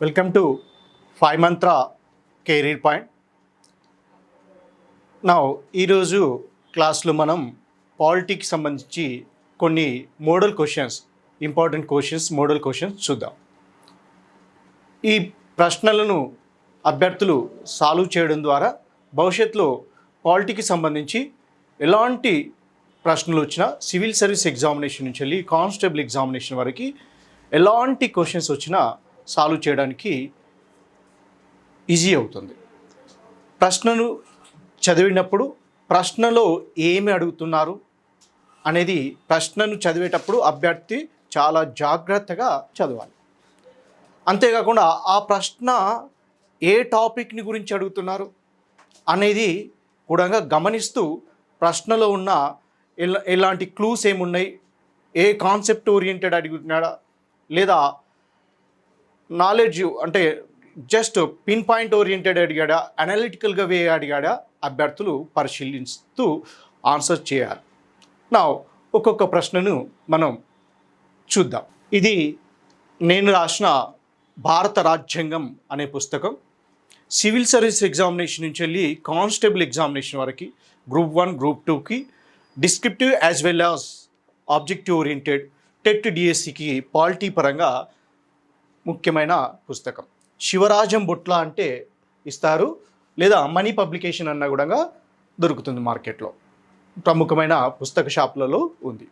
Welcome to 5 Mantra career point. నా ఈరోజు క్లాస్లో మనం పాలిటిక్స్ సంబంధించి కొన్ని ఇంపార్టెంట్ మోడల్ క్వశ్చన్స్ చూద్దాం. ఈ ప్రశ్నలను అభ్యర్థులు సాల్వ్ చేయడం ద్వారా భవిష్యత్తులో పాలిటిక్స్ సంబంధించి ఎలాంటి ప్రశ్నలు వచ్చినా సివిల్ సర్వీస్ ఎగ్జామినేషన్ నుంచి వెళ్ళి కానిస్టేబుల్ ఎగ్జామినేషన్ వరకు ఎలాంటి క్వశ్చన్స్ వచ్చినా సాల్వ్ చేయడానికి ఈజీ అవుతుంది. ప్రశ్నను చదివినప్పుడు ప్రశ్నలో ఏమి అడుగుతున్నారు అనేది ప్రశ్నను చదివేటప్పుడు అభ్యర్థి చాలా జాగ్రత్తగా చదవాలి. అంతేకాకుండా ఆ ప్రశ్న ఏ టాపిక్ని గురించి అడుగుతున్నారు అనేది కూడా గమనిస్తూ ప్రశ్నలో ఉన్న ఎలాంటి క్లూస్ ఏమున్నాయి, ఏ కాన్సెప్ట్ ఓరియంటెడ్ అడుగుతున్నాడా లేదా నాలెడ్జ్ అంటే జస్ట్ పిన్ పాయింట్ ఓరియంటెడ్ అడిగాడా, అనలిటికల్గా వే అడిగాడా అభ్యర్థులు పరిశీలిస్తూ ఆన్సర్ చేయాలి. నా ఒక్కొక్క ప్రశ్నను మనం చూద్దాం. ఇది నేను రాసిన భారత రాజ్యాంగం అనే పుస్తకం. సివిల్ సర్వీస్ ఎగ్జామినేషన్ నుంచి వెళ్ళి కానిస్టేబుల్ ఎగ్జామినేషన్ వరకు గ్రూప్ 1 గ్రూప్ 2కి descriptive as well as objective oriented TET డిఎస్సికి పాలిటీ పరంగా ముఖ్యమైన పుస్తకం. శివరాజం బొట్ల అంటే ఇస్తారు, లేదా మనీ పబ్లికేషన్ అన్న కూడా దొరుకుతుంది మార్కెట్లో, ప్రముఖమైన పుస్తక షాపులలో ఉంది.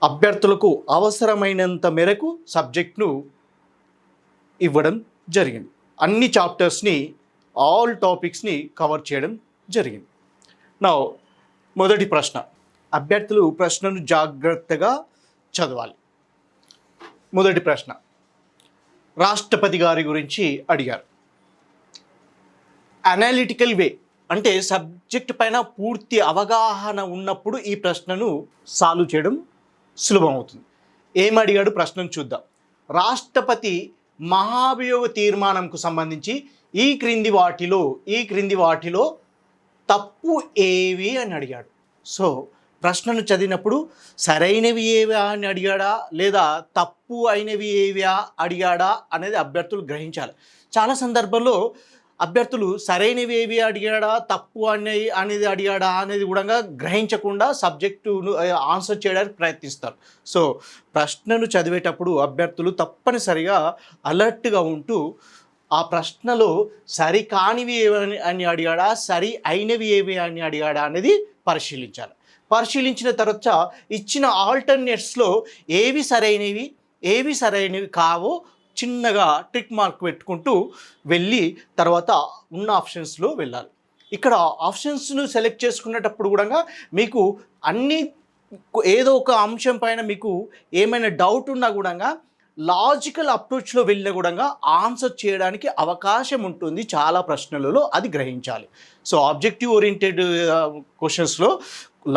అభ్యర్థులకు అవసరమైనంత మేరకు సబ్జెక్ట్ను ఇవ్వడం జరిగింది. అన్ని చాప్టర్స్ని ఆల్ టాపిక్స్ని కవర్ చేయడం జరిగింది. నా మొదటి ప్రశ్న, అభ్యర్థులు ప్రశ్నను జాగ్రత్తగా చదవాలి. మొదటి ప్రశ్న, రాష్ట్రపతి గారి గురించి అడిగారు. అనలిటికల్ వే అంటే సబ్జెక్ట్ పైన పూర్తి అవగాహన ఉన్నప్పుడు ఈ ప్రశ్నను సాల్వ్ చేయడం సులభం అవుతుంది. ఏం అడిగాడు ప్రశ్నను చూద్దాం. రాష్ట్రపతి మహాభియోగ తీర్మానంకు సంబంధించి ఈ క్రింది వాటిలో తప్పు ఏవి అని అడిగాడు. సో ప్రశ్నను చదివినప్పుడు సరైనవి ఏవా అని అడిగాడా లేదా తప్పు అయినవి ఏవా అడిగాడా అనేది అభ్యర్థులు గ్రహించాలి. చాలా సందర్భంలో అభ్యర్థులు సరైనవి ఏవి అడిగాడా తప్పు అనేది అడిగాడా అనేది కూడా గ్రహించకుండా సబ్జెక్టును ఆన్సర్ చేయడానికి ప్రయత్నిస్తారు. సో ప్రశ్నను చదివేటప్పుడు అభ్యర్థులు తప్పనిసరిగా అలర్ట్గా ఉంటూ ఆ ప్రశ్నలో సరి కానివి ఏవి అని అడిగాడా సరి అయినవి ఏవి అని అడిగాడా అనేది పరిశీలించిన తర్వాత ఇచ్చిన ఆల్టర్నేట్స్లో ఏవి సరైనవి కావో చిన్నగా ట్రిక్ మార్క్ పెట్టుకుంటూ వెళ్ళి తర్వాత ఉన్న ఆప్షన్స్లో వెళ్ళాలి. ఇక్కడ ఆప్షన్స్ను సెలెక్ట్ చేసుకునేటప్పుడు కూడా మీకు ఏదో ఒక అంశం పైన మీకు ఏమైనా డౌట్ ఉన్నా కూడా లాజికల్ అప్రోచ్లో వెళ్ళిన కూడా ఆన్సర్ చేయడానికి అవకాశం ఉంటుంది చాలా ప్రశ్నలలో, అది గ్రహించాలి. సో ఆబ్జెక్టివ్ ఓరియంటెడ్ క్వశ్చన్స్లో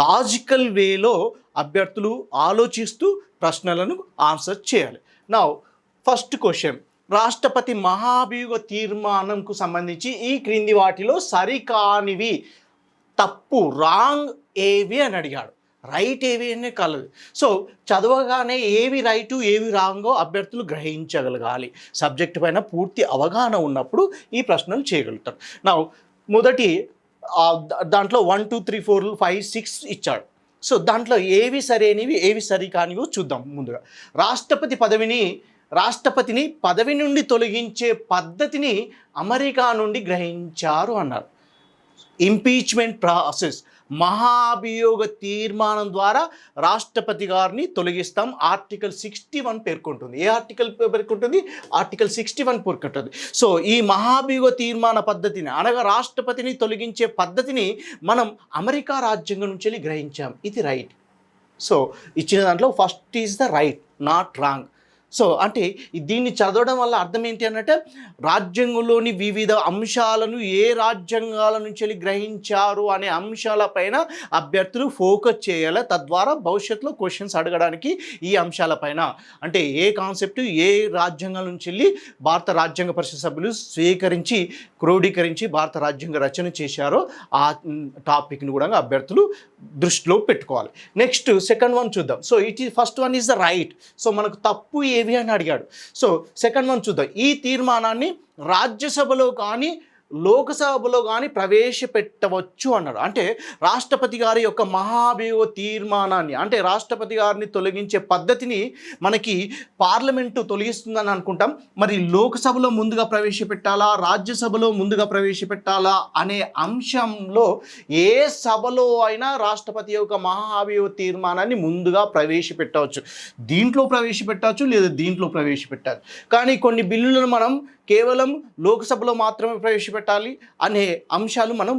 లాజికల్ వేలో అభ్యర్థులు ఆలోచిస్తూ ప్రశ్నలను ఆన్సర్ చేయాలి. నా ఫస్ట్ క్వశ్చన్, రాష్ట్రపతి మహాభియోగ తీర్మానంకు సంబంధించి ఈ క్రింది వాటిలో సరికానివి తప్పు రాంగ్ ఏవి అని అడిగాడు. రైట్ ఏవి అనే కలదు. సో చదవగానే ఏవి రైటు ఏవి రాంగో అభ్యర్థులు గ్రహించగలగాలి. సబ్జెక్ట్ పైన పూర్తి అవగాహన ఉన్నప్పుడు ఈ ప్రశ్నలు చేయగలుగుతారు. నా మొదటి దాంట్లో 1 2 3 4 5 6 ఇచ్చాడు. సో దాంట్లో ఏవి సరైనవి ఏవి సరికానివో చూద్దాం. ముందుగా రాష్ట్రపతిని పదవి నుండి తొలగించే పద్ధతిని అమెరికా నుండి గ్రహించారు అన్నారు. ఇంపీచ్మెంట్ ప్రాసెస్, మహాభియోగ తీర్మానం ద్వారా రాష్ట్రపతి గారిని తొలగిస్తాం. ఆర్టికల్ 61 పేర్కొంటుంది. ఏ ఆర్టికల్ పేర్కొంటుంది? ఆర్టికల్ 61 పేర్కొంటుంది. సో ఈ మహాభియోగ తీర్మాన పద్ధతిని అనగా రాష్ట్రపతిని తొలగించే పద్ధతిని మనం అమెరికా రాజ్యాంగం నుంచి గ్రహించాం. ఇది రైట్. సో ఇచ్చిన దాంట్లో first is the right, not wrong. So అంటే దీన్ని చదవడం వల్ల అర్థం ఏంటి అన్నట్టే, రాజ్యాంగంలోని వివిధ అంశాలను ఏ రాజ్యాంగాల నుంచి వెళ్ళి గ్రహించారు అనే అంశాలపైన అభ్యర్థులు ఫోకస్ చేయాలి. తద్వారా భవిష్యత్తులో క్వశ్చన్స్ అడగడానికి ఈ అంశాలపైన, అంటే ఏ కాన్సెప్ట్ ఏ రాజ్యాంగాల నుంచి వెళ్ళి భారత రాజ్యాంగ పరిషత్ సభ్యులు స్వీకరించి క్రోడీకరించి భారత రాజ్యాంగ రచన చేశారో ఆ టాపిక్ని కూడా అభ్యర్థులు దృష్టిలో పెట్టుకోవాలి. నెక్స్ట్ సెకండ్ వన్ చూద్దాం. So first one is the right. So మనకు తప్పు ఏవి అని అడిగాడు. సో సెకండ్ వన్ చూద్దాం. ఈ తీర్మానాన్ని రాజ్యసభలో కానీ లోకసభలో కానీ ప్రవేశపెట్టవచ్చు అన్నాడు. అంటే రాష్ట్రపతి గారి యొక్క మహాభియోగ తీర్మానాన్ని, అంటే రాష్ట్రపతి గారిని తొలగించే పద్ధతిని మనకి పార్లమెంటు తొలగిస్తుందని అనుకుంటాం. మరి లోకసభలో ముందుగా ప్రవేశపెట్టాలా, రాజ్యసభలో ముందుగా ప్రవేశపెట్టాలా అనే అంశంలో ఏ సభలో అయినా రాష్ట్రపతి యొక్క మహాభియోగ తీర్మానాన్ని ముందుగా ప్రవేశపెట్టవచ్చు. దీంట్లో ప్రవేశపెట్టవచ్చు లేదా దీంట్లో ప్రవేశపెట్టాలి. కానీ కొన్ని బిల్లులను మనం కేవలం లోక్సభలో మాత్రమే ప్రవేశపెట్టాలి అనే అంశాలు మనం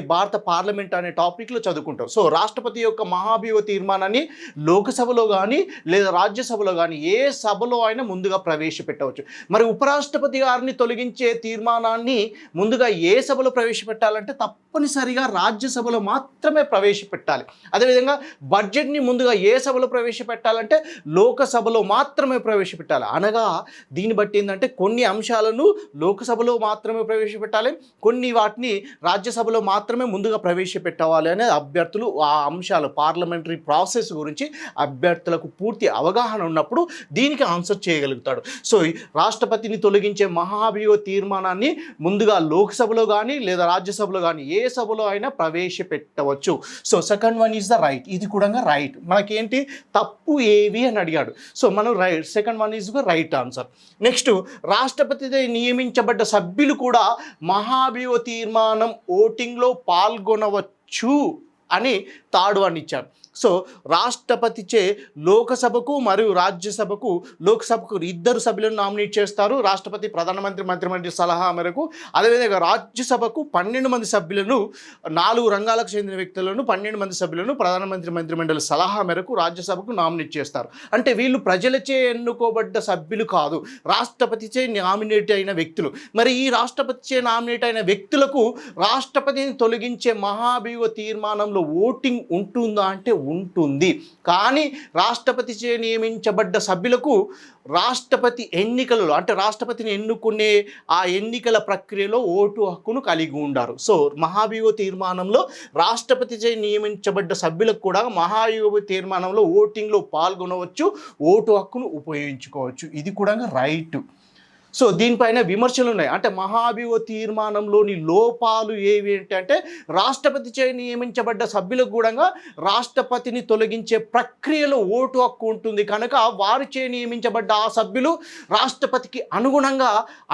భారత పార్లమెంట్ అనే టాపిక్లో చదువుకుంటాం. సో రాష్ట్రపతి యొక్క మహాభియోగ తీర్మానాన్ని లోకసభలో కానీ లేదా రాజ్యసభలో కానీ ఏ సభలో అయినా ముందుగా ప్రవేశపెట్టవచ్చు. మరి ఉపరాష్ట్రపతి గారిని తొలగించే తీర్మానాన్ని ముందుగా ఏ సభలో ప్రవేశపెట్టాలంటే తప్పనిసరిగా రాజ్యసభలో మాత్రమే ప్రవేశపెట్టాలి. అదేవిధంగా బడ్జెట్ని ముందుగా ఏ సభలో ప్రవేశపెట్టాలంటే లోకసభలో మాత్రమే ప్రవేశపెట్టాలి. అనగా దీన్ని బట్టి ఏంటంటే కొన్ని అంశాలను లోకసభలో మాత్రమే ప్రవేశపెట్టాలి, కొన్ని వాటిని రాజ్యసభలో మాత్రమే ముందుగా ప్రవేశపెట్టాలి అనే అభ్యర్థులు ఆ అంశాలు పార్లమెంటరీ ప్రాసెస్ గురించి అభ్యర్థులకు పూర్తి అవగాహన ఉన్నప్పుడు దీనికి ఆన్సర్ చేయగలుగుతాడు. సో రాష్ట్రపతిని తొలగించే మహాభియోగ తీర్మానాన్ని ముందుగా లోక్సభలో కానీ లేదా రాజ్యసభలో కానీ ఏ సభలో అయినా ప్రవేశపెట్టవచ్చు. So second one is the right. ఇది కూడా రైట్. మనకేంటి తప్పు ఏవి అని అడిగాడు. సో మనం right, second one is right answer. Next రాష్ట్రపతి నియమించబడ్డ సభ్యులు కూడా మహాభియోగ తీర్మానం ఓటింగ్లో పాల్గొనవచ్చు అని థర్డ్ వన్ ఇచ్చారు. సో రాష్ట్రపతిచే లోకసభకు మరియు రాజ్యసభకు, లోక్సభకు ఇద్దరు సభ్యులను నామినేట్ చేస్తారు రాష్ట్రపతి, ప్రధానమంత్రి, మంత్రిమండలి సలహా మేరకు. అదేవిధంగా రాజ్యసభకు 12 మంది సభ్యులను, 4 రంగాలకు చెందిన వ్యక్తులను 12 మంది సభ్యులను ప్రధానమంత్రి, మంత్రిమండలి సలహా మేరకు రాజ్యసభకు నామినేట్ చేస్తారు. అంటే వీళ్ళు ప్రజలచే ఎన్నుకోబడ్డ సభ్యులు కాదు, రాష్ట్రపతిచే నామినేట్ అయిన వ్యక్తులు. మరి ఈ రాష్ట్రపతిచే నామినేట్ అయిన వ్యక్తులకు రాష్ట్రపతిని తొలగించే మహాభియోగ తీర్మానంలో ఓటింగ్ ఉంటుందా అంటే ఉంటుంది. కానీ రాష్ట్రపతిచే నియమించబడ్డ సభ్యులకు రాష్ట్రపతి ఎన్నికలలో, అంటే రాష్ట్రపతిని ఎన్నుకునే ఆ ఎన్నికల ప్రక్రియలో ఓటు హక్కును కలిగి ఉండారు. సో మహాభియోగ తీర్మానంలో రాష్ట్రపతిచే నియమించబడ్డ సభ్యులకు కూడా మహాభియోగ తీర్మానంలో ఓటింగ్లో పాల్గొనవచ్చు, ఓటు హక్కును ఉపయోగించుకోవచ్చు. ఇది కూడా రైట్. సో దీనిపైన విమర్శలు ఉన్నాయి. అంటే మహాభియోగ తీర్మానంలోని లోపాలు ఏవి అంటే రాష్ట్రపతిచే నియమించబడ్డ సభ్యులకు కూడా రాష్ట్రపతిని తొలగించే ప్రక్రియలో ఓటు హక్కు ఉంటుంది కనుక వారిచే నియమించబడ్డ ఆ సభ్యులు రాష్ట్రపతికి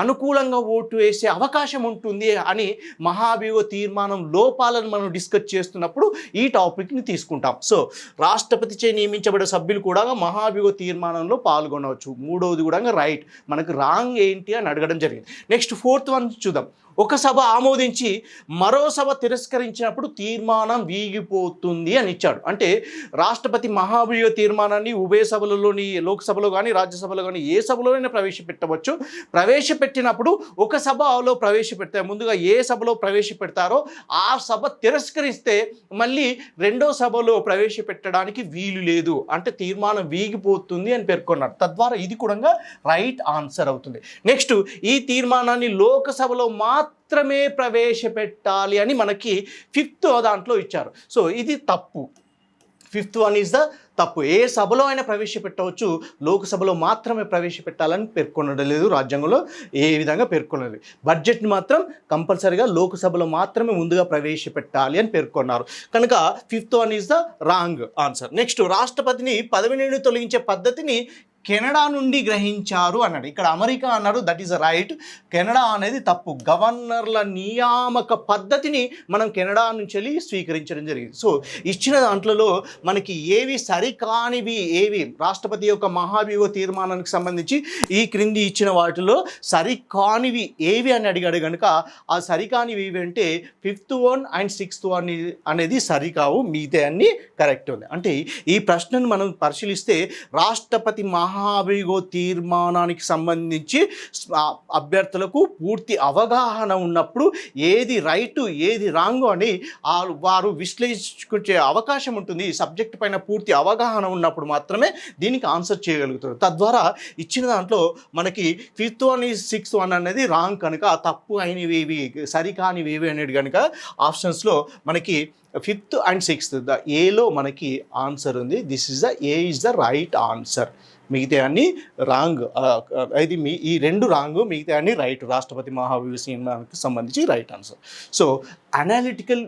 అనుకూలంగా ఓటు వేసే అవకాశం ఉంటుంది అని మహాభియోగ తీర్మానం లోపాలను మనం డిస్కస్ చేస్తున్నప్పుడు ఈ టాపిక్ని తీసుకుంటాం. సో రాష్ట్రపతిచే నియమించబడ్డ సభ్యులు కూడా మహాభియోగ తీర్మానంలో పాల్గొనవచ్చు. మూడవది కూడా రైట్. మనకు రాంగ్ ఏంటి అని అడగడం జరిగింది. నెక్స్ట్ ఫోర్త్ వన్ చూద్దాం. ఒక సభ ఆమోదించి మరో సభ తిరస్కరించినప్పుడు తీర్మానం వీగిపోతుంది అని ఇచ్చాడు. అంటే రాష్ట్రపతి మహాభియోగ తీర్మానాన్ని ఉభయ సభలలోని లోక్సభలో కానీ రాజ్యసభలో కానీ ఏ సభలోనైనా ప్రవేశపెట్టవచ్చు. ప్రవేశపెట్టినప్పుడు ఒక సభలో ప్రవేశపెడితే ముందుగా ఏ సభలో ప్రవేశపెడతారో ఆ సభ తిరస్కరిస్తే మళ్ళీ రెండో సభలో ప్రవేశపెట్టడానికి వీలు లేదు, అంటే తీర్మానం వీగిపోతుంది అని పేర్కొన్నారు. తద్వారా ఇది కూడా రైట్ ఆన్సర్ అవుతుంది. నెక్స్ట్ ఈ తీర్మానాన్ని లోకసభలో మాత్రమే ప్రవేశపెట్టాలి అని మనకి 5th దాంట్లో ఇచ్చారు. సో ఇది తప్పు. 5th వన్ ఈజ్ ద తప్పు. ఏ సభలో అయినా ప్రవేశపెట్టవచ్చు, లోకసభలో మాత్రమే ప్రవేశపెట్టాలని పేర్కొనడం లేదు రాజ్యాంగంలో, ఏ విధంగా పేర్కొనలేదు. బడ్జెట్ని మాత్రం కంపల్సరీగా లోకసభలో మాత్రమే ముందుగా ప్రవేశపెట్టాలి అని పేర్కొన్నారు కనుక 5th one is the wrong answer. Next రాష్ట్రపతిని పదవి నుండి తొలగించే పద్ధతిని కెనడా నుండి గ్రహించారు అన్నాడు. ఇక్కడ అమెరికా అన్నాడు, దట్ ఈస్ రైట్. కెనడా అనేది తప్పు. గవర్నర్ల నియామక పద్ధతిని మనం కెనడా నుంచి వెళ్ళి స్వీకరించడం జరిగింది. సో ఇచ్చిన దాంట్లో మనకి ఏవి సరికానివి ఏవి, రాష్ట్రపతి యొక్క మహాభియోగ తీర్మానానికి సంబంధించి ఈ క్రింది ఇచ్చిన వాటిలో సరికానివి ఏవి అని అడిగాడు కనుక ఆ సరికానివి ఏవి అంటే 5th one and 6th one అనేది సరికావు, మిగతా అన్ని కరెక్ట్ ఉంది. అంటే ఈ ప్రశ్నను మనం పరిశీలిస్తే రాష్ట్రపతి మహాభియోగ తీర్మానానికి సంబంధించి అభ్యర్థులకు పూర్తి అవగాహన ఉన్నప్పుడు ఏది రైటు ఏది రాంగు అని వారు విశ్లేషించుకునే అవకాశం ఉంటుంది. ఈ సబ్జెక్ట్ పైన పూర్తి అవగాహన ఉన్నప్పుడు మాత్రమే దీనికి ఆన్సర్ చేయగలుగుతారు. తద్వారా ఇచ్చిన దాంట్లో మనకి 5th 1 6th 1 అనేది రాంగ్ కనుక తప్పు అయినవి సరికానివి అనేది కనుక ఆప్షన్స్లో మనకి 5th and 6th ద ఏలో మనకి ఆన్సర్ ఉంది. This is the A is the right answer. మిగతా అన్ని రాంగ్. ఇది ఈ 2 రాంగ్, మిగతా అన్ని రైట్. రాష్ట్రపతి మహాభియోగ తీర్మానానికి సంబంధించి రైట్ ఆన్సర్. సో అనలిటికల్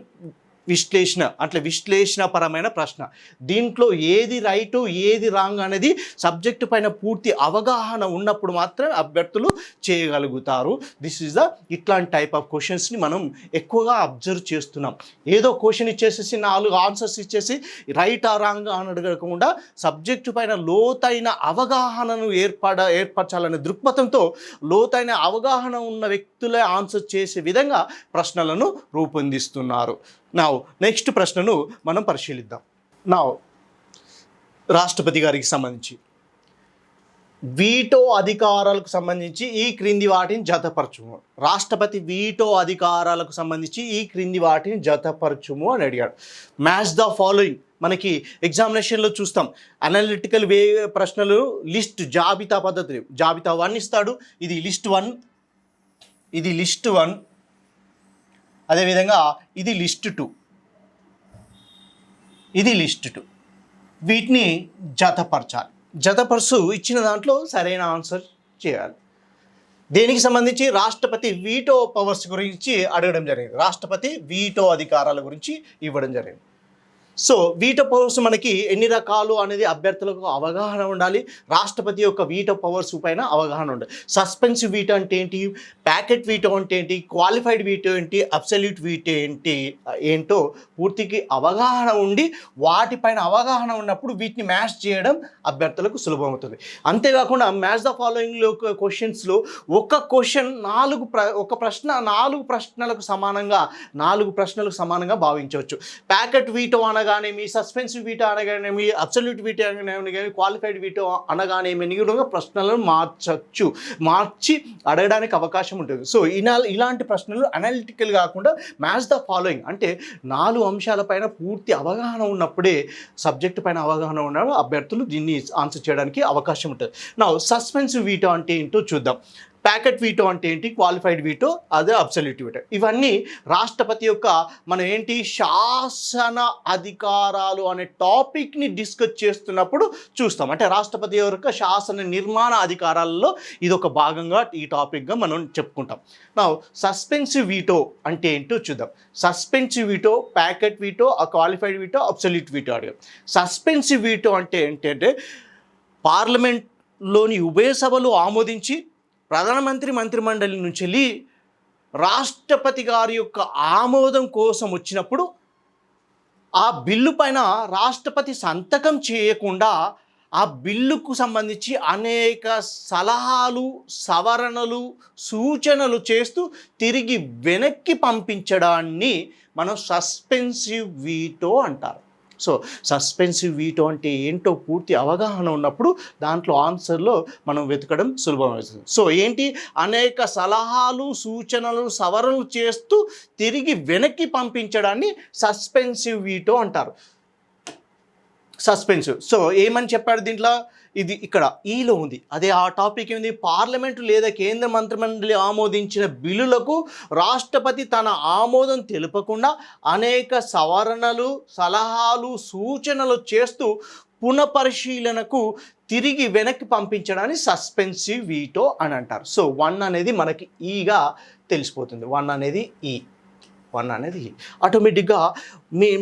విశ్లేషణ అంటే విశ్లేషణపరమైన ప్రశ్న. దీంట్లో ఏది రైటు ఏది రాంగ్ అనేది సబ్జెక్టు పైన పూర్తి అవగాహన ఉన్నప్పుడు మాత్రమే అభ్యర్థులు చేయగలుగుతారు. దిస్ ఈజ్ ద ఇట్లాంటి టైప్ ఆఫ్ క్వశ్చన్స్ని మనం ఎక్కువగా అబ్జర్వ్ చేస్తున్నాం. ఏదో క్వశ్చన్ ఇచ్చేసేసి 4 ఆన్సర్స్ ఇచ్చేసి రైట్ ఆ రాంగ్ అని అడగకుండా సబ్జెక్టు పైన లోతైన అవగాహనను ఏర్పరచాలనే దృక్పథంతో లోతైన అవగాహన ఉన్న వ్యక్తులే ఆన్సర్ చేసే విధంగా ప్రశ్నలను రూపొందిస్తున్నారు. నా నెక్స్ట్ ప్రశ్నను మనం పరిశీలిద్దాం. నా రాష్ట్రపతి గారికి సంబంధించి వీటో అధికారాలకు సంబంధించి ఈ క్రింది వాటిని జతపరచుము. రాష్ట్రపతి వీటో అధికారాలకు సంబంధించి ఈ క్రింది వాటిని జతపరచుము అని అడిగాడు. Match the following. మనకి ఎగ్జామినేషన్లో చూస్తాం అనలిటికల్ ప్రశ్నలు లిస్ట్ జాబితా పద్ధతి. జాబితా 1 ఇస్తాడు. ఇది లిస్ట్ 1, ఇది లిస్ట్ 1, అదేవిధంగా ఇది లిస్ట్ 2, ఇది లిస్ట్ 2. వీటిని జతపరచాలి. జతపరుసు ఇచ్చిన దాంట్లో సరైన ఆన్సర్ చేయాలి. దేనికి సంబంధించి రాష్ట్రపతి వీటో పవర్స్ గురించి అడగడం జరిగింది. రాష్ట్రపతి వీటో అధికారాల గురించి ఇవ్వడం జరిగింది. సో వీటో పవర్స్ మనకి ఎన్ని రకాలు అనేది అభ్యర్థులకు అవగాహన ఉండాలి. రాష్ట్రపతి యొక్క వీటో పవర్స్ పైన అవగాహన ఉండాలి. సస్పెన్సివ్ వీటో అంటే ఏంటి, ప్యాకెట్ వీటో అంటే ఏంటి, క్వాలిఫైడ్ వీటో ఏంటి, అబ్సల్యూట్ వీటో ఏంటో పూర్తికి అవగాహన ఉండి వాటిపైన అవగాహన ఉన్నప్పుడు వీటిని మ్యాచ్ చేయడం అభ్యర్థులకు సులభమవుతుంది. అంతేకాకుండా మ్యాచ్ ద ఫాలోయింగ్లో క్వశ్చన్స్లో ఒక క్వశ్చన్ ఒక ప్రశ్న 4 ప్రశ్నలకు సమానంగా భావించవచ్చు. ప్యాకెట్ వీటో అనగానేమి, సస్పెన్సివ్ వీటో అనగానేమి, అబ్సల్యూట్ వీటో అనగానేమి, క్వాలిఫైడ్ వీటో అనగానేమి కూడా ప్రశ్నలను మార్చి అడగడానికి అవకాశం ఉంటుంది. సో ఇలాంటి ప్రశ్నలు అనలిటికల్ కాకుండా మ్యాచ్ ద ఫాలోయింగ్ అంటే 4 అంశాలపైన పూర్తి అవగాహన ఉన్నప్పుడే సబ్జెక్టు పైన అవగాహన ఉన్నప్పుడు అభ్యర్థులు దీన్ని ఆన్సర్ చేయడానికి అవకాశం ఉంటుంది. నా సస్పెన్సివ్ వీటో అంటే ఏంటో చూద్దాం. ప్యాకెట్ వీటో అంటే ఏంటి, క్వాలిఫైడ్ వీటో, అదే అబ్సల్యూట్ వీటో. ఇవన్నీ రాష్ట్రపతి యొక్క మనం ఏంటి శాసన అధికారాలు అనే టాపిక్ని డిస్కస్ చేస్తున్నప్పుడు చూస్తాం. అంటే రాష్ట్రపతి యొక్క శాసన నిర్మాణ అధికారాలలో ఇది ఒక భాగంగా ఈ టాపిక్గా మనం చెప్పుకుంటాం. నా సస్పెన్సివ్ వీటో అంటే ఏంటో చూద్దాం. Suspensive veto, packet veto, qualified veto, absolute veto అడిగాం. సస్పెన్సివ్ వీటో అంటే ఏంటంటే పార్లమెంట్లోని ఉభయ సభలు ఆమోదించి ప్రధానమంత్రి మంత్రిమండలి నుంచి వెళ్ళి రాష్ట్రపతి గారి యొక్క ఆమోదం కోసం వచ్చినప్పుడు ఆ బిల్లు పైన రాష్ట్రపతి సంతకం చేయకుండా ఆ బిల్లుకు సంబంధించి అనేక సలహాలు, సవరణలు, సూచనలు చేస్తూ తిరిగి వెనక్కి పంపించడాన్ని మనం సస్పెన్సివ్ వీటో అంటారు. సో సస్పెన్సివ్ వీటో అంటే ఏంటో పూర్తి అవగాహన ఉన్నప్పుడు దాంట్లో ఆన్సర్లో మనం వెతకడం సులభమవుతుంది. సో ఏంటి, అనేక సలహాలు, సూచనలు, సవరణలు చేస్తూ తిరిగి వెనక్కి పంపించడాన్ని సస్పెన్సివ్ వీటో అంటారు. సస్పెన్సివ్. సో ఏమని చెప్పాడు దీంట్లో, ఇది ఇక్కడ ఈలో ఉంది. అదే ఆ టాపిక్ ఏంది, పార్లమెంటు లేదా కేంద్ర మంత్రిమండలి ఆమోదించిన బిల్లులకు రాష్ట్రపతి తన ఆమోదం తెలుపకుండా అనేక సవరణలు, సలహాలు, సూచనలు చేస్తూ పునఃపరిశీలనకు తిరిగి వెనక్కి పంపించడాన్ని సస్పెన్సివ్ వీటో అని అంటారు. సో 1 అనేది మనకి ఈగా తెలిసిపోతుంది. 1 అనేది ఈ, 1 అనేది ఈ. ఆటోమేటిక్గా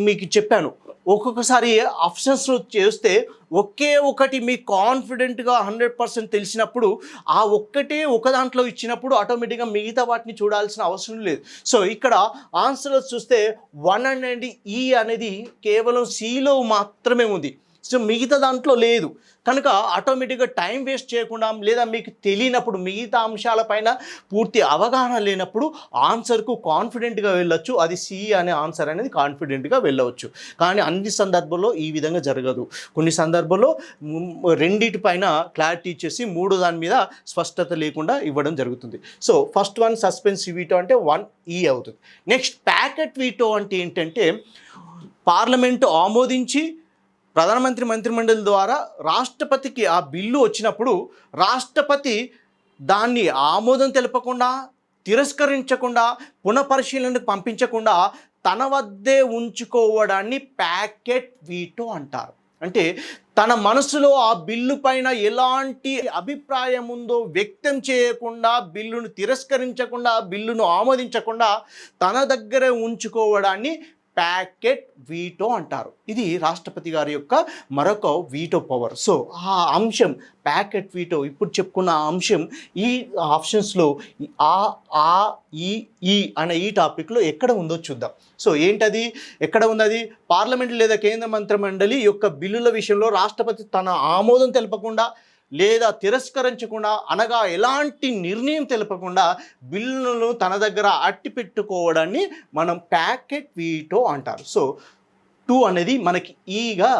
మీకు చెప్పాను, ఒక్కొక్కసారి ఆప్షన్స్లో చేస్తే ఒకే ఒకటి మీకు కాన్ఫిడెంట్గా 100% తెలిసినప్పుడు ఆ ఒక్కటే ఒక దాంట్లో ఇచ్చినప్పుడు ఆటోమేటిక్గా మిగతా వాటిని చూడాల్సిన అవసరం లేదు. సో ఇక్కడ ఆన్సర్లో చూస్తే 1 అనేది ఈ అనేది కేవలం సిలో మాత్రమే ఉంది. సో మిగతా దాంట్లో లేదు కనుక ఆటోమేటిక్గా టైం వేస్ట్ చేయకుండా లేదా మీకు తెలియనప్పుడు మిగతా అంశాలపైన పూర్తి అవగాహన లేనప్పుడు ఆన్సర్కు కాన్ఫిడెంట్గా వెళ్ళొచ్చు. అది సి అనే ఆన్సర్ అనేది కాన్ఫిడెంట్గా వెళ్ళవచ్చు. కానీ అన్ని సందర్భాల్లో ఈ విధంగా జరగదు. కొన్ని సందర్భాల్లో రెండిటిపైన క్లారిటీ ఇచ్చేసి మూడో దాని మీద స్పష్టత లేకుండా ఇవ్వడం జరుగుతుంది. So first one suspensive veto అంటే 1E అవుతుంది. నెక్స్ట్ ప్యాకెట్ వీటో అంటే ఏంటంటే పార్లమెంటు ఆమోదించి ప్రధానమంత్రి మంత్రిమండలి ద్వారా రాష్ట్రపతికి ఆ బిల్లు వచ్చినప్పుడు రాష్ట్రపతి దాన్ని ఆమోదం తెలపకుండా, తిరస్కరించకుండా, పునఃపరిశీలనకు పంపించకుండా తన వద్దే ఉంచుకోవడాన్ని ప్యాకెట్ వీటో అంటారు. అంటే తన మనసులో ఆ బిల్లు పైన ఎలాంటి అభిప్రాయం ఉందో వ్యక్తం చేయకుండా, బిల్లును తిరస్కరించకుండా, బిల్లును ఆమోదించకుండా తన దగ్గరే ఉంచుకోవడాన్ని ప్యాకెట్ వీటో అంటారు. ఇది రాష్ట్రపతి గారి యొక్క మరొక వీటో పవర్. సో ఆ అంశం ప్యాకెట్ వీటో ఇప్పుడు చెప్పుకున్న అంశం ఈ ఆప్షన్స్లో ఈ అనే ఈ టాపిక్లో ఎక్కడ ఉందో చూద్దాం. సో ఏంటది, ఎక్కడ ఉన్నది? పార్లమెంట్ లేదా కేంద్ర మంత్రిమండలి యొక్క బిల్లుల విషయంలో రాష్ట్రపతి తన ఆమోదం తెలపకుండా లేదా తిరస్కరించకుండా అనగా ఎలాంటి నిర్ణయం తెలపకుండా బిల్లులను తన దగ్గర అట్టి పెట్టుకోవడాన్ని మనం ప్యాకెట్ వీటో అంటారు. సో 2 అనేది మనకి ఈగా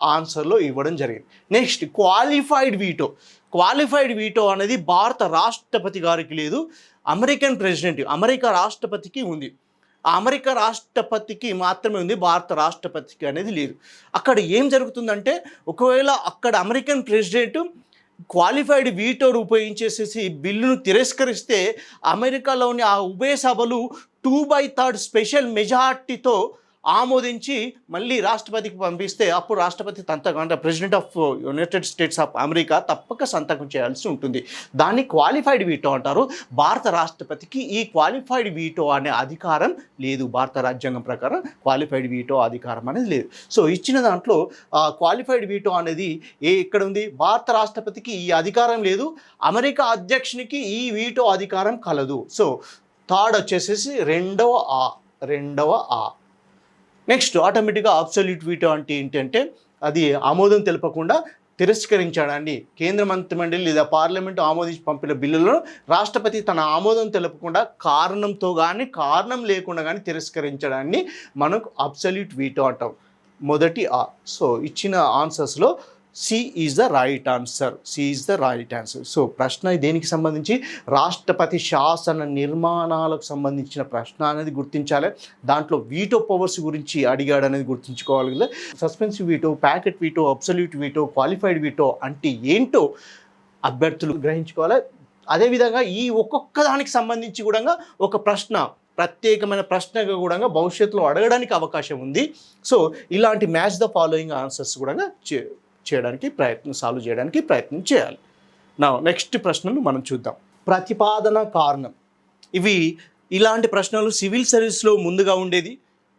ఆన్సర్లో ఇవ్వడం జరిగింది. Next qualified veto. Qualified veto అనేది భారత రాష్ట్రపతి గారికి లేదు, అమెరికన్ ప్రెసిడెంట్ అమెరికా రాష్ట్రపతికి ఉంది. ఆ అమెరికా రాష్ట్రపతికి మాత్రమే ఉంది, భారత రాష్ట్రపతికి అనేది లేదు. అక్కడ ఏం జరుగుతుందంటే ఒకవేళ అక్కడ అమెరికన్ ప్రెసిడెంట్ క్వాలిఫైడ్ వీటోను ఉపయోగించేసేసి బిల్లును తిరస్కరిస్తే అమెరికాలోని ఆ ఉభయ సభలు 2/3 స్పెషల్ మెజార్టీతో ఆమోదించి మళ్ళీ రాష్ట్రపతికి పంపిస్తే అప్పుడు రాష్ట్రపతి అంటే president of United states of America తప్పక సంతకం చేయాల్సి ఉంటుంది. దాన్ని క్వాలిఫైడ్ వీటో అంటారు. భారత రాష్ట్రపతికి ఈ క్వాలిఫైడ్ వీటో అనే అధికారం లేదు. భారత రాజ్యాంగం ప్రకారం క్వాలిఫైడ్ వీటో అధికారం అనేది లేదు. సో ఇచ్చిన దాంట్లో క్వాలిఫైడ్ వీటో అనేది ఎక్కడ ఉంది? భారత రాష్ట్రపతికి ఈ అధికారం లేదు, అమెరికా అధ్యక్షునికి ఈ వీటో అధికారం కలదు. సో థర్డ్ వచ్చేసేసి రెండవ ఆ. నెక్స్ట్ ఆటోమేటిక్గా అబ్సల్యూట్ వీటో అంటే ఏంటంటే అది ఆమోదం తెలపకుండా తిరస్కరించడాన్ని కేంద్ర మంత్రిమండలి లేదా పార్లమెంటు ఆమోదించి పంపిన బిల్లులను రాష్ట్రపతి తన ఆమోదం తెలపకుండా కారణంతో కానీ కారణం లేకుండా కానీ తిరస్కరించడాన్ని మనం అబ్సల్యూట్ వీటో అంటాం. మొదటి ఆ. సో ఇచ్చిన ఆన్సర్స్లో C is the right answer. C is the right answer. So ప్రశ్న దేనికి సంబంధించి? రాష్ట్రపతి శాసన నిర్మాణాలకు సంబంధించిన ప్రశ్న అనేది గుర్తించాలి. దాంట్లో వీటో పవర్స్ గురించి అడిగాడు అనేది గుర్తుంచుకోవాలి కదా. Suspensive veto, packet veto, absolute veto, qualified veto అంటే ఏంటో అభ్యర్థులు గ్రహించుకోవాలి. అదేవిధంగా ఈ ఒక్కొక్క దానికి సంబంధించి కూడా ఒక ప్రశ్న ప్రత్యేకమైన ప్రశ్నగా కూడా భవిష్యత్తులో అడగడానికి అవకాశం ఉంది. సో ఇలాంటి మ్యాచ్ ద ఫాలోయింగ్ ఆన్సర్స్ కూడా సాల్వ్ చేయడానికి ప్రయత్నం చేయాలి. నా నెక్స్ట్ ప్రశ్నలు మనం చూద్దాం. ప్రతిపాదన కారణం. ఇలాంటి ప్రశ్నలు సివిల్ సర్వీస్లో ముందుగా ఉండేది.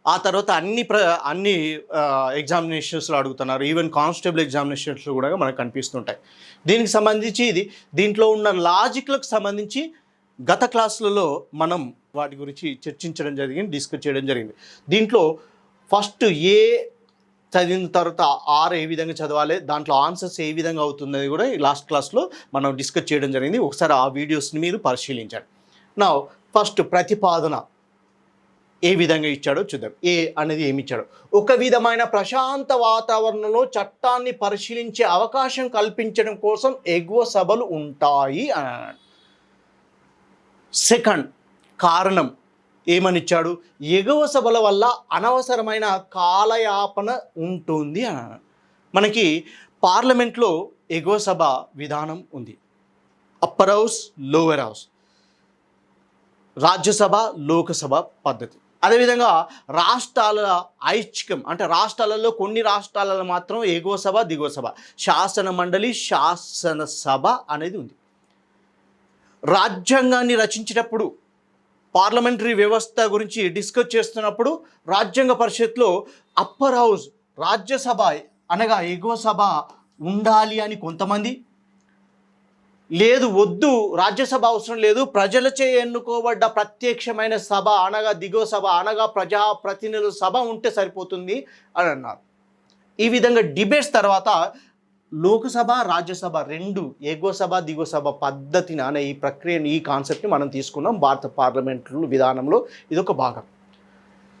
ఆ తర్వాత అన్ని ఎగ్జామినేషన్స్లో అడుగుతున్నారు. ఈవెన్ కానిస్టేబుల్ ఎగ్జామినేషన్స్లో కూడా మనకు కనిపిస్తుంటాయి. దీనికి సంబంధించి దీంట్లో ఉన్న లాజిక్లకు సంబంధించి గత క్లాసులలో మనం వాటి గురించి చర్చించడం జరిగింది, డిస్కస్ చేయడం జరిగింది. దీంట్లో ఫస్ట్ చదివిన తర్వాత ఆర్ ఏ విధంగా చదవాలి, దాంట్లో ఆన్సర్స్ ఏ విధంగా అవుతుందని కూడా ఈ లాస్ట్ క్లాస్లో మనం డిస్కస్ చేయడం జరిగింది. ఒకసారి ఆ వీడియోస్ని మీరు పరిశీలించండి. నా ఫస్ట్ ప్రతిపాదన ఏ విధంగా ఇచ్చాడో చూద్దాం. ఏ అనేది ఏమి ఇచ్చాడు? ఒక విధమైన ప్రశాంత వాతావరణంలో చట్టాన్ని పరిశీలించే అవకాశం కల్పించడం కోసం ఎగువ సభలు ఉంటాయి అన్నాడు. సెకండ్ కారణం ఏమనిచ్చాడు? ఎగువ సభల వల్ల అనవసరమైన కాలయాపన ఉంటుంది అన్నాడు. మనకి పార్లమెంట్లో ఎగువ సభ విధానం ఉంది. Upper house, lower house, Rajya Sabha, Lok Sabha పద్ధతి. అదేవిధంగా రాష్ట్రాల ఐచ్ఛికం అంటే రాష్ట్రాలలో కొన్ని రాష్ట్రాలలో మాత్రం ఎగువ సభ, దిగువ సభ, శాసన మండలి, శాసనసభ అనేది ఉంది. రాజ్యాంగాన్ని రచించేటప్పుడు పార్లమెంటరీ వ్యవస్థ గురించి డిస్కస్ చేస్తున్నప్పుడు రాజ్యాంగ పరిషత్లో అప్పర్ హౌస్, రాజ్యసభ అనగా ఎగువ సభ ఉండాలి అని కొంతమంది, లేదు వద్దు రాజ్యసభ అవసరం లేదు, ప్రజలచే ఎన్నుకోబడ్డ ప్రత్యక్షమైన సభ అనగా దిగువ సభ అనగా ప్రజాప్రతినిధుల సభ ఉంటే సరిపోతుంది అని అన్నారు. ఈ విధంగా డిబేట్స్ తర్వాత లోక్సభ రాజ్యసభ రెండు ఎగువ సభ దిగువ సభ పద్ధతిని అనే ఈ ప్రక్రియని ఈ కాన్సెప్ట్ని మనం తీసుకున్నాం భారత పార్లమెంటు విధానంలో ఇదొక భాగం.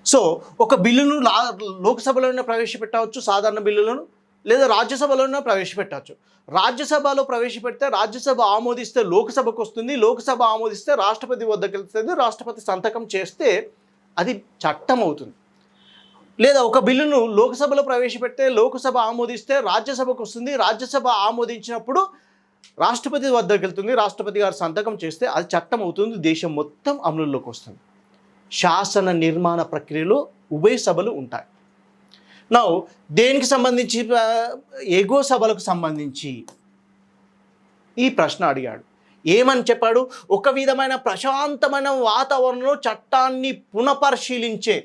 సో ఒక బిల్లును లోక్సభలోనే ప్రవేశపెట్టవచ్చు సాధారణ బిల్లులను, లేదా రాజ్యసభలోనే ప్రవేశపెట్టవచ్చు. రాజ్యసభలో ప్రవేశపెడితే రాజ్యసభ ఆమోదిస్తే లోక్సభకు వస్తుంది, లోక్సభ ఆమోదిస్తే రాష్ట్రపతి వద్దకు వెళ్తుంది, రాష్ట్రపతి సంతకం చేస్తే అది చట్టం అవుతుంది. లేదా ఒక బిల్లును లోక్సభలో ప్రవేశపెడితే లోక్సభ ఆమోదిస్తే రాజ్యసభకు వస్తుంది, రాజ్యసభ ఆమోదించినప్పుడు రాష్ట్రపతి వద్దకు వెళ్తుంది, రాష్ట్రపతి గారు సంతకం చేస్తే అది చట్టం అవుతుంది, దేశం మొత్తం అమలులోకి వస్తుంది. శాసన నిర్మాణ ప్రక్రియలో ఉభయ సభలు ఉంటాయి. నా దేనికి సంబంధించి ఎగువ సభలకు సంబంధించి ఈ ప్రశ్న అడిగాడు. ఏమని చెప్పాడు? ఒక విధమైన ప్రశాంతమైన వాతావరణంలో చట్టాన్ని పునఃపరిశీలించే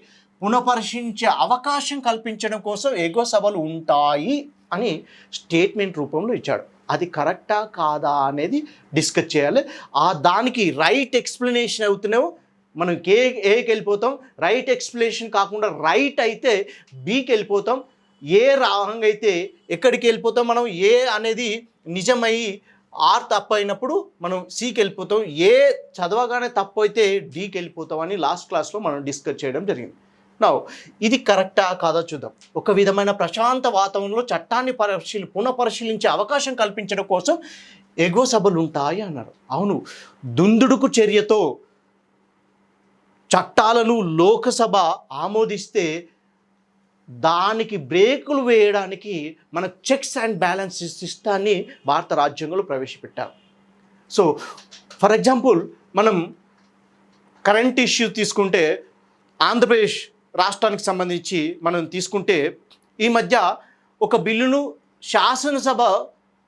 అవకాశం కల్పించడం కోసం ఎగువ సభలు ఉంటాయి అని స్టేట్మెంట్ రూపంలో ఇచ్చాడు. అది కరెక్టా కాదా అనేది డిస్కస్ చేయాలి. దానికి రైట్ ఎక్స్ప్లెనేషన్ అవుతున్నావు మనం ఏకి వెళ్ళిపోతాం, రైట్ ఎక్స్ప్లెనేషన్ కాకుండా రైట్ అయితే బీకి వెళ్ళిపోతాం, ఏ రాంగ్ అయితే ఎక్కడికి వెళ్ళిపోతాం, మనం ఏ అనేది నిజమయ్యి ఆర్ తప్పు అయినప్పుడు మనం సికి వెళ్ళిపోతాం, ఏ చదవగానే తప్పు అయితే డీకి వెళ్ళిపోతాం అని లాస్ట్ క్లాస్లో మనం డిస్కస్ చేయడం జరిగింది. నా ఇది కరెక్టా కాదా చూద్దాం. ఒక విధమైన ప్రశాంత వాతావరణంలో చట్టాన్ని పునఃపరిశీలించే అవకాశం కల్పించడం కోసం ఎగువ సభలు ఉంటాయి అన్నారు. అవును, దుందుడుకు చర్యతో చట్టాలను లోకసభ ఆమోదిస్తే దానికి బ్రేకులు వేయడానికి మన చెక్స్ అండ్ బ్యాలెన్స్ సిస్టాన్ని భారత రాజ్యాంగంలో ప్రవేశపెట్టారు. సో ఫర్ ఎగ్జాంపుల్ మనం కరెంట్ ఇష్యూ తీసుకుంటే ఆంధ్రప్రదేశ్ రాష్ట్రానికి సంబంధించి మనం తీసుకుంటే ఈ మధ్య ఒక బిల్లును శాసనసభ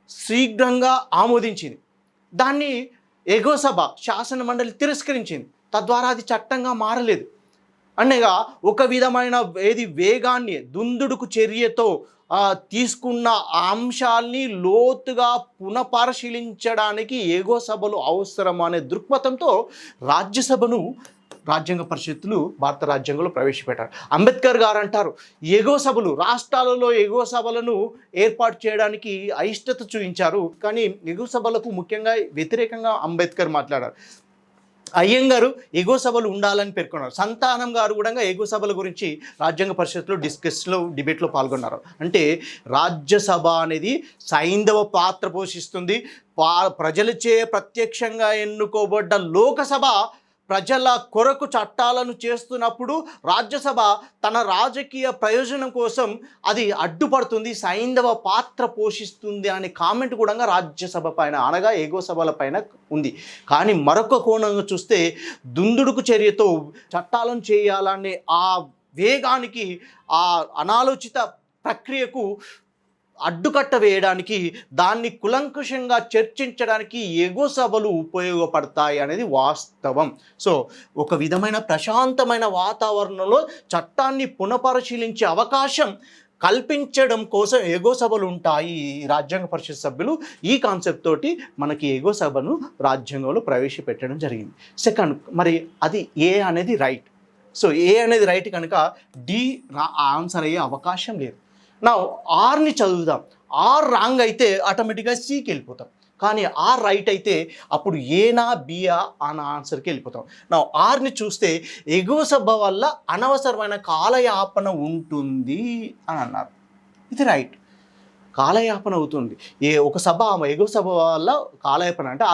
శీఘ్రంగా ఆమోదించింది, దాన్ని ఎగువ సభ శాసన మండలి తిరస్కరించింది, తద్వారా అది చట్టంగా మారలేదు. అనగా ఒక విధమైన వేగాన్ని దుందుడుకు చర్యతో తీసుకున్న అంశాల్ని లోతుగా పునఃపరిశీలించడానికి ఎగువ సభలు అవసరం అనే దృక్పథంతో రాజ్యసభను రాజ్యాంగ పరిషత్తులు భారత రాజ్యాంగంలో ప్రవేశపెట్టారు. అంబేద్కర్ గారు అంటారు, ఎగువ సభలు రాష్ట్రాలలో ఎగువ సభలను ఏర్పాటు చేయడానికి అయిష్టత చూపించారు, కానీ ఎగువ సభలకు ముఖ్యంగా వ్యతిరేకంగా అంబేద్కర్ మాట్లాడారు. అయ్యంగారు ఎగువ సభలు ఉండాలని పేర్కొన్నారు. సంతానం గారు కూడా ఎగువ సభల గురించి రాజ్యాంగ పరిషత్లో డిబేట్లో పాల్గొన్నారు. అంటే రాజ్యసభ అనేది సైంధవ పాత్ర పోషిస్తుంది. ప్రజలచే ప్రత్యక్షంగా ఎన్నుకోబడ్డ లోకసభ ప్రజల కొరకు చట్టాలను చేస్తున్నప్పుడు రాజ్యసభ తన రాజకీయ ప్రయోజనం కోసం అది అడ్డుపడుతుంది, సైంధవ పాత్ర పోషిస్తుంది అనే కామెంట్ కూడా రాజ్యసభ పైన అనగా ఎగువ సభల పైన ఉంది. కానీ మరొక కోణంగా చూస్తే దుందుడుకు చర్యతో చట్టాలను చేయాలనే ఆ వేగానికి, ఆ అనాలోచిత ప్రక్రియకు అడ్డుకట్ట వేయడానికి, దాన్ని కులంకుషంగా చర్చించడానికి ఎగువ సభలు ఉపయోగపడతాయి అనేది వాస్తవం. సో ఒక విధమైన ప్రశాంతమైన వాతావరణంలో చట్టాన్ని పునఃపరిశీలించే అవకాశం కల్పించడం కోసం ఎగువ సభలు ఉంటాయి. రాజ్యాంగ పరిషత్ సభ్యులు ఈ కాన్సెప్ట్ తోటి మనకి ఎగువ సభను రాజ్యాంగంలో ప్రవేశపెట్టడం జరిగింది. సెకండ్, మరి అది ఏ అనేది రైట్. సో ఏ అనేది రైట్ కనుక డి ఆన్సర్ అయ్యే అవకాశం లేదు. నా ఆర్ని చదువుదాం. ఆర్ రాంగ్ అయితే ఆటోమేటిక్గా సికి వెళ్ళిపోతాం, కానీ ఆర్ రైట్ అయితే అప్పుడు ఏనా బియా అన్న ఆన్సర్కి వెళ్ళిపోతాం. నా ఆర్ని చూస్తే ఎగువ సభ వల్ల అనవసరమైన కాలయాపన ఉంటుంది అని అన్నారు. ఇది రైట్, కాలయాపన అవుతుంది. ఒక సభ ఎగువ సభ వల్ల కాలయాపన అంటే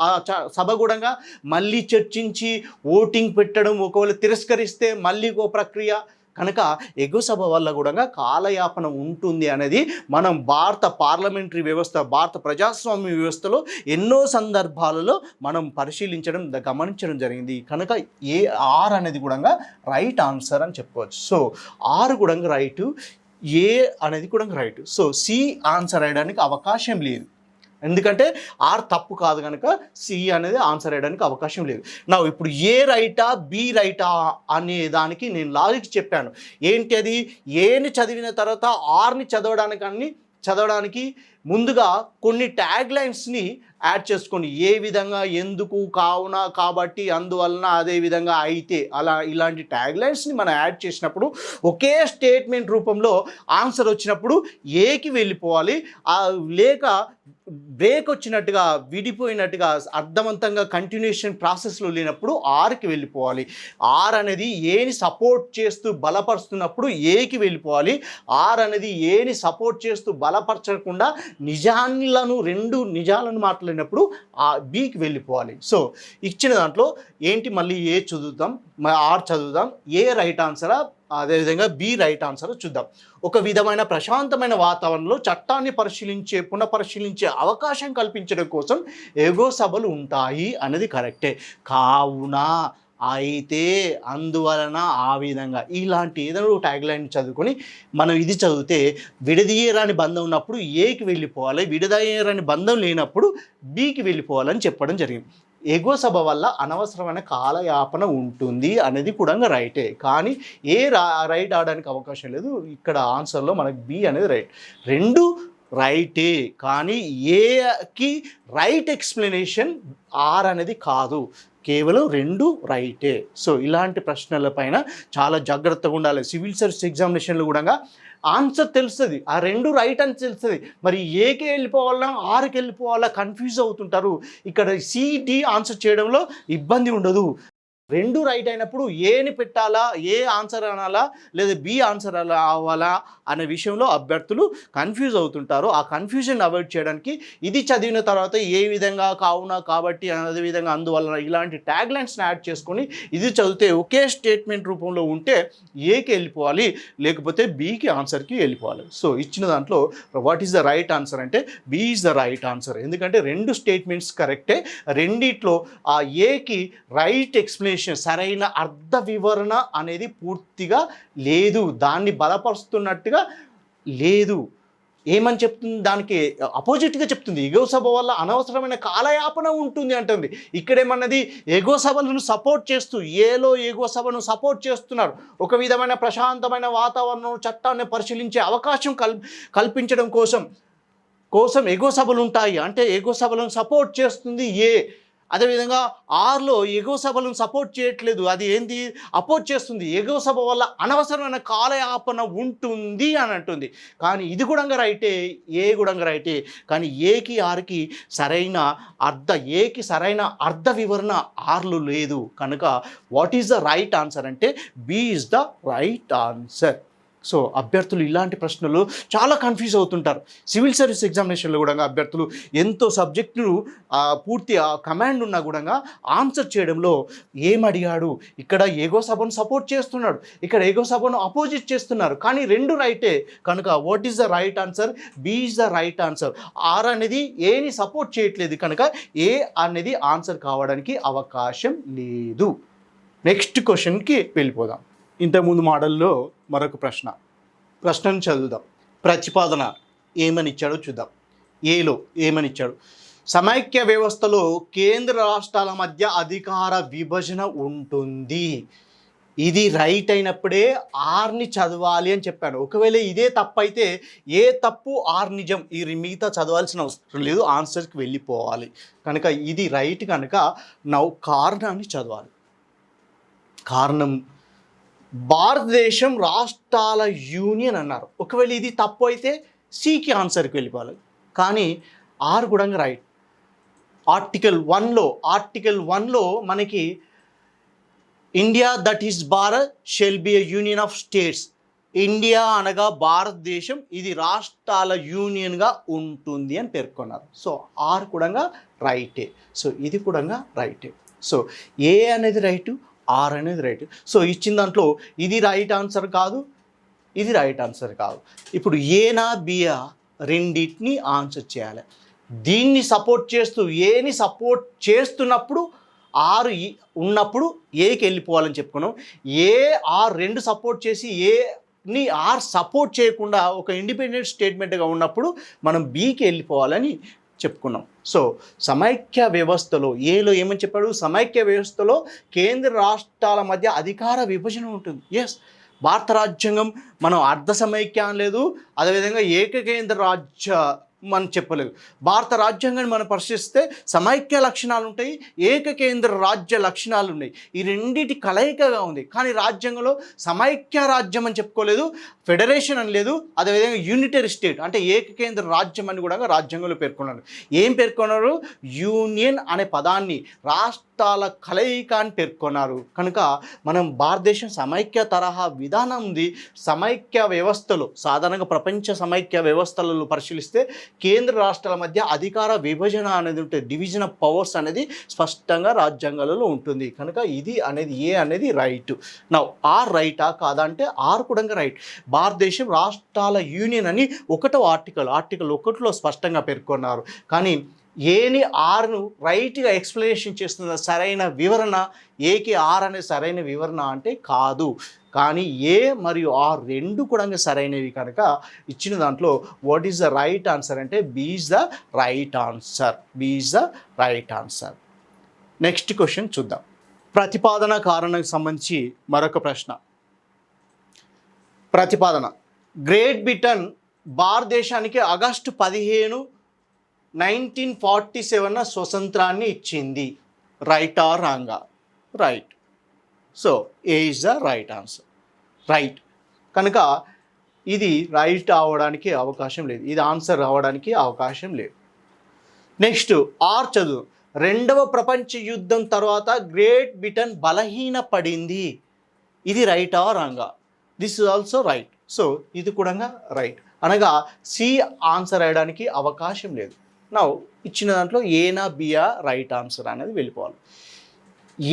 ఆ సభ కూడా మళ్ళీ చర్చించి ఓటింగ్ పెట్టడం, ఒకవేళ తిరస్కరిస్తే మళ్ళీ ఒక ప్రక్రియ కనుక ఎగువ సభ వల్ల కూడా కాలయాపన ఉంటుంది అనేది మనం భారత పార్లమెంటరీ వ్యవస్థ, భారత ప్రజాస్వామ్య వ్యవస్థలో ఎన్నో సందర్భాలలో మనం గమనించడం జరిగింది. కనుక ఆర్ అనేది కూడా రైట్ ఆన్సర్ అని చెప్పుకోవచ్చు. సో ఆర్ కూడా రైటు, ఏ అనేది కూడా రైట్. సో సి ఆన్సర్ అయ్యడానికి అవకాశం లేదు, ఎందుకంటే ఆర్ తప్పు కాదు కనుక సి అనేది ఆన్సర్ అయ్యడానికి అవకాశం లేదు. నా ఇప్పుడు ఏ రైటా బి రైటా అనే దానికి నేను లాజిక్ చెప్పాను. ఏంటి అది? ఏని చదివిన తర్వాత ఆర్ని చదవడానికి ముందుగా కొన్ని ట్యాగ్ లైన్స్ని యాడ్ చేసుకోండి. ఏ విధంగా, ఎందుకు, కావున, కాబట్టి, అందువలన, అదే విధంగా, అయితే, అలా ఇలాంటి ట్యాగ్ లైన్స్ని మనం యాడ్ చేసినప్పుడు ఒకే స్టేట్మెంట్ రూపంలో ఆన్సర్ వచ్చినప్పుడు ఏకి వెళ్ళిపోవాలి. లేక బ్రేక్ వచ్చినట్టుగా, విడిపోయినట్టుగా, అర్థవంతంగా కంటిన్యూషన్ ప్రాసెస్లో లేనప్పుడు ఆర్కి వెళ్ళిపోవాలి. ఆర్ అనేది ఏని సపోర్ట్ చేస్తూ బలపరుస్తున్నప్పుడు ఏకి వెళ్ళిపోవాలి. ఆర్ అనేది ఏని సపోర్ట్ చేస్తూ బలపరచకుండా రెండు నిజాలను మాట్లాడినప్పుడు ఆ బికి వెళ్ళిపోవాలి. సో ఇచ్చిన దాంట్లో ఏంటి, మళ్ళీ ఏ చదువుతాం, ఆర్ చదువుదాం. ఏ రైట్ ఆన్సరా, అదేవిధంగా బి రైట్ ఆన్సర్ చూద్దాం. ఒక విధమైన ప్రశాంతమైన వాతావరణంలో చట్టాన్ని పునఃపరిశీలించే అవకాశం కల్పించడం కోసం ఎగో సభలు ఉంటాయి అనేది కరెక్టే. కావున, అయితే, అందువలన, ఆ విధంగా ఇలాంటి ఏదైనా ట్యాగ్ లైన్ చదువుకొని మనం ఇది చదివితే విడదీయరాని బంధం ఉన్నప్పుడు ఏకి వెళ్ళిపోవాలి, విడదీయరాని బంధం లేనప్పుడు బికి వెళ్ళిపోవాలని చెప్పడం జరిగింది. ఎగువ సభ వల్ల అనవసరమైన కాలయాపన ఉంటుంది అనేది కూడా రైటే. కానీ ఏ రైట్ అవడానికి అవకాశం లేదు. ఇక్కడ ఆన్సర్లో మనకి బి అనేది రైట్. రెండు రైటే, కానీ ఏకి రైట్ ఎక్స్ప్లెనేషన్ ఆర్ అనేది కాదు. కేవలం రెండు రైటే. సో ఇలాంటి ప్రశ్నలపైన చాలా జాగ్రత్తగా ఉండాలి. సివిల్ సర్వీస్ ఎగ్జామినేషన్లో కూడా ఆన్సర్ తెలుస్తుంది, ఆ రెండు రైట్ అని తెలుస్తుంది. మరి ఏకే వెళ్ళిపోవాలా, ఆర్కి వెళ్ళిపోవాలా కన్ఫ్యూజ్ అవుతుంటారు. ఇక్కడ సిడి ఆన్సర్ చేయడంలో ఇబ్బంది ఉండదు. రెండు రైట్ అయినప్పుడు ఏని పెట్టాలా, ఏ ఆన్సర్ అనాలా, లేదా బి ఆన్సర్ అవ్వాలా అనే విషయంలో అభ్యర్థులు కన్ఫ్యూజ్ అవుతుంటారు. ఆ కన్ఫ్యూజన్ అవాయిడ్ చేయడానికి ఇది చదివిన తర్వాత ఏ విధంగా, కావున, కాబట్టి, అదేవిధంగా, అందువలన ఇలాంటి ట్యాగ్ లైన్స్ని యాడ్ చేసుకొని ఇది చదివితే ఒకే స్టేట్మెంట్ రూపంలో ఉంటే ఏకి వెళ్ళిపోవాలి, లేకపోతే బికి ఆన్సర్కి వెళ్ళిపోవాలి. సో ఇచ్చిన దాంట్లో what is the right answer అంటే B is the right answer. ఎందుకంటే రెండు స్టేట్మెంట్స్ కరెక్టే. రెండిట్లో ఆ ఏకి రైట్ ఎక్స్ప్లెనేషన్, సరైన అర్థ వివరణ అనేది పూర్తిగా లేదు, దాన్ని బలపరుస్తున్నట్టుగా లేదు. ఏమని చెప్తుంది, దానికి అపోజిట్గా చెప్తుంది. ఎగో సభ వల్ల అనవసరమైన కాలయాపన ఉంటుంది అంటుంది. ఇక్కడేమన్నది ఎగో సభలను సపోర్ట్ చేస్తూ, ఏలో ఎగో సభను సపోర్ట్ చేస్తున్నారు. ఒక విధమైన ప్రశాంతమైన వాతావరణం, చట్టాన్ని పరిశీలించే అవకాశం కల్పించడం కోసం ఎగో సభలు ఉంటాయి. అంటే ఎగో సభలను సపోర్ట్ చేస్తుంది ఏ. అదేవిధంగా ఆర్లో ఎగువ సభలను సపోర్ట్ చేయట్లేదు, అది ఏంటి, అపోజ్ చేస్తుంది. ఎగువ సభ వల్ల అనవసరమైన కాలయాపన ఉంటుంది అని అంటుంది. కానీ ఇది కూడా రైటే, ఏ కూడా రైటే. కానీ ఏకి ఆర్కి ఏకి సరైన అర్థ వివరణ ఆర్లు లేదు. కనుక what is the right answer అంటే B is the right answer. So అభ్యర్థులు ఇలాంటి ప్రశ్నలు చాలా కన్ఫ్యూజ్ అవుతుంటారు. సివిల్ సర్వీస్ ఎగ్జామినేషన్లో కూడా అభ్యర్థులు ఎంతో సబ్జెక్టులు పూర్తి కమాండ్ ఉన్నా కూడా ఆన్సర్ చేయడంలో ఏమడిగాడు, ఇక్కడ ఏగో సభను సపోర్ట్ చేస్తున్నాడు, ఇక్కడ ఏగో సభను అపోజిట్ చేస్తున్నారు, కానీ రెండు రైటే. కనుక what is the right answer, B is the right answer. R అనేది ఏని సపోర్ట్ చేయట్లేదు, కనుక ఏ అనేది ఆన్సర్ కావడానికి అవకాశం లేదు. నెక్స్ట్ క్వశ్చన్కి వెళ్ళిపోదాం. ఇంతకుముందు మోడల్లో మరొక ప్రశ్నను చదువుదాం. ప్రతిపాదన ఏమని ఇచ్చాడో చూద్దాం. ఏలో ఏమని ఇచ్చాడు, సమైక్య వ్యవస్థలో కేంద్ర రాష్ట్రాల మధ్య అధికార విభజన ఉంటుంది. ఇది రైట్ అయినప్పుడే ఆర్ని చదవాలి అని చెప్పాను. ఒకవేళ ఇదే తప్పు అయితే ఏ తప్పు ఆర్ నిజం, ఈ మిగతా చదవాల్సిన అవసరం లేదు, ఆన్సర్కి వెళ్ళిపోవాలి. కనుక ఇది రైట్ కనుక కారణాన్ని చదవాలి. కారణం భారతదేశం రాష్ట్రాల యూనియన్ అన్నారు. ఒకవేళ ఇది తప్పు అయితే సికి ఆన్సర్కి వెళ్ళిపోవాలి. కానీ ఆర్ కూడా రైట్. ఆర్టికల్ 1లో మనకి India that is Bharat shall be a union of states. India అనగా భారతదేశం, ఇది రాష్ట్రాల యూనియన్గా ఉంటుంది అని పేర్కొన్నారు. సో ఆర్ కూడా రైటే. సో ఇది కూడా రైటే. సో ఏ అనేది రైటు, ఆర్ అనేది రైట్. సో ఇచ్చిన దాంట్లో ఇది రైట్ ఆన్సర్ కాదు, ఇది రైట్ ఆన్సర్ కాదు. ఇప్పుడు ఏనా బియా రెండింటిని ఆన్సర్ చేయాలి. దీన్ని సపోర్ట్ చేస్తూ ఏని సపోర్ట్ చేస్తున్నప్పుడు ఆరు ఉన్నప్పుడు ఏకి వెళ్ళిపోవాలని చెప్పుకున్నాం. ఏ ఆర్ రెండు సపోర్ట్ చేసి ఏని ఆర్ సపోర్ట్ చేయకుండా ఒక ఇండిపెండెంట్ స్టేట్మెంట్గా ఉన్నప్పుడు మనం బికి వెళ్ళిపోవాలని చెప్పుకున్నాం. సో సమైక్య వ్యవస్థలో ఏలో ఏమని చెప్పాడు, సమైక్య వ్యవస్థలో కేంద్ర రాష్ట్రాల మధ్య అధికార విభజన ఉంటుంది. ఎస్, భారత రాజ్యాంగం మనం అర్ధ సమైక్య అనలేదు, అదేవిధంగా ఏకకేంద్ర రాజ్యం మనం చెప్పలేదు. భారత రాజ్యాంగాన్ని మనం పరిశీలిస్తే సమైక్య లక్షణాలు ఉంటాయి, ఏకకేంద్ర రాజ్య లక్షణాలు ఉన్నాయి. ఈ రెండింటి కలయికగా ఉంది. కానీ రాజ్యాంగంలో సమైక్య రాజ్యం అని చెప్పుకోలేదు, ఫెడరేషన్ అని లేదు, అదేవిధంగా యూనిటరీ స్టేట్ అంటే ఏకకేంద్ర రాజ్యం అని కూడా రాజ్యాంగంలో పేర్కొన్నారు. ఏం పేర్కొన్నారు? యూనియన్ అనే పదాన్ని, రాష్ట్రాల కలయిక అని పేర్కొన్నారు. కనుక మనం భారతదేశం సమైక్య తరహా విధానం ఉంది. సమైక్య వ్యవస్థలో సాధారణంగా ప్రపంచ సమైక్య వ్యవస్థలలో పరిశీలిస్తే కేంద్ర రాష్ట్రాల మధ్య అధికార విభజన అనేది ఉంటుంది, డివిజన్ ఆఫ్ పవర్స్ అనేది స్పష్టంగా రాజ్యాంగాలలో ఉంటుంది. కనుక ఇది అనేది ఏ అనేది రైట్. నా ఆర్ రైటా కాదా అంటే ఆర్ కూడా రైట్. భారతదేశం రాష్ట్రాల యూనియన్ అని ఆర్టికల్ 1లో స్పష్టంగా పేర్కొన్నారు. కానీ ఏని ఆర్ను రైట్గా ఎక్స్ప్లెనేషన్ చేస్తున్న సరైన వివరణ, ఏకి ఆర్ అనే సరైన వివరణ అంటే కాదు. కానీ ఏ మరియు ఆర్ రెండు కూడా సరైనవి. కనుక ఇచ్చిన దాంట్లో what is the right answer అంటే B is the right answer. B is the right answer. Next question చూద్దాం. ప్రతిపాదన కారణానికి సంబంధించి మరొక ప్రశ్న. ప్రతిపాదన: గ్రేట్ బ్రిటన్ భారతదేశానికి ఆగస్టు 15, 1947 స్వతంత్రాన్ని ఇచ్చింది. రైట్ ఆర్ రాంగా? Right. So A is the right answer. Right. కనుక ఇది రైట్ అవ్వడానికి అవకాశం లేదు, ఇది ఆన్సర్ రావడానికి అవకాశం లేదు. నెక్స్ట్ ఆర్ చదువు. రెండవ ప్రపంచ యుద్ధం తర్వాత గ్రేట్ బ్రిటన్ బలహీనపడింది. ఇది రైట్ ఆర్ రాంగా? This is also right. So ఇది కూడా రైట్. అనగా సి ఆన్సర్ అయ్యడానికి అవకాశం లేదు. నా ఇచ్చిన దాంట్లో ఏనా బియా రైట్ ఆన్సర్ అనేది వెళ్ళిపోవాలి.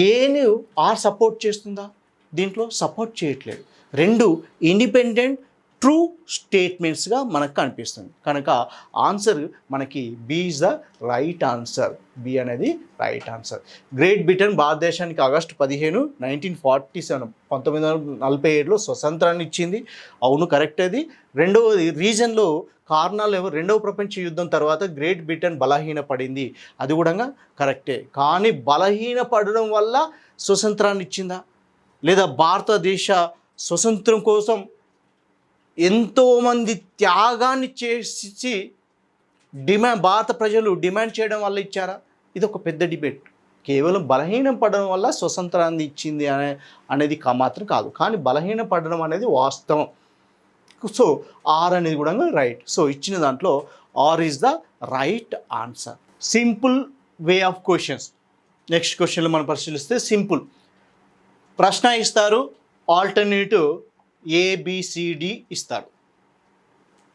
ఏని ఆర్ సపోర్ట్ చేస్తుందా? దీంట్లో సపోర్ట్ చేయట్లేదు. రెండు ఇండిపెండెంట్ ట్రూ స్టేట్మెంట్స్గా మనకు కనిపిస్తుంది. కనుక ఆన్సర్ మనకి b is the right answer. B అనేది రైట్ ఆన్సర్. గ్రేట్ బ్రిటన్ భారతదేశానికి ఆగస్టు 15, 1947 1947లో స్వతంత్రాన్ని ఇచ్చింది. అవును, కరెక్ట్. అది రెండవది రీజన్లో కారణాలు ఎవరు? రెండవ ప్రపంచ యుద్ధం తర్వాత గ్రేట్ బ్రిటన్ బలహీనపడింది. అది కూడా కరెక్టే. కానీ బలహీనపడడం వల్ల స్వతంత్రాన్ని ఇచ్చిందా? లేదా భారతదేశ స్వతంత్రం కోసం ఎంతోమంది త్యాగాన్ని చేసి భారత ప్రజలు డిమాండ్ చేయడం వల్ల ఇచ్చారా? ఇది ఒక పెద్ద డిబేట్. కేవలం బలహీనం పడడం వల్ల స్వతంత్రాన్ని ఇచ్చింది అనేది మాత్రం కాదు. కానీ బలహీన పడడం అనేది వాస్తవం. సో ఆర్ అనేది కూడా రైట్. సో ఇచ్చిన దాంట్లో R is the right answer. Simple way of questions. Next క్వశ్చన్లో మనం పరిశీలిస్తే సింపుల్ ప్రశ్న ఇస్తారు, ఆల్టర్నేటివ్ ఏబిసిడి ఇస్తారు.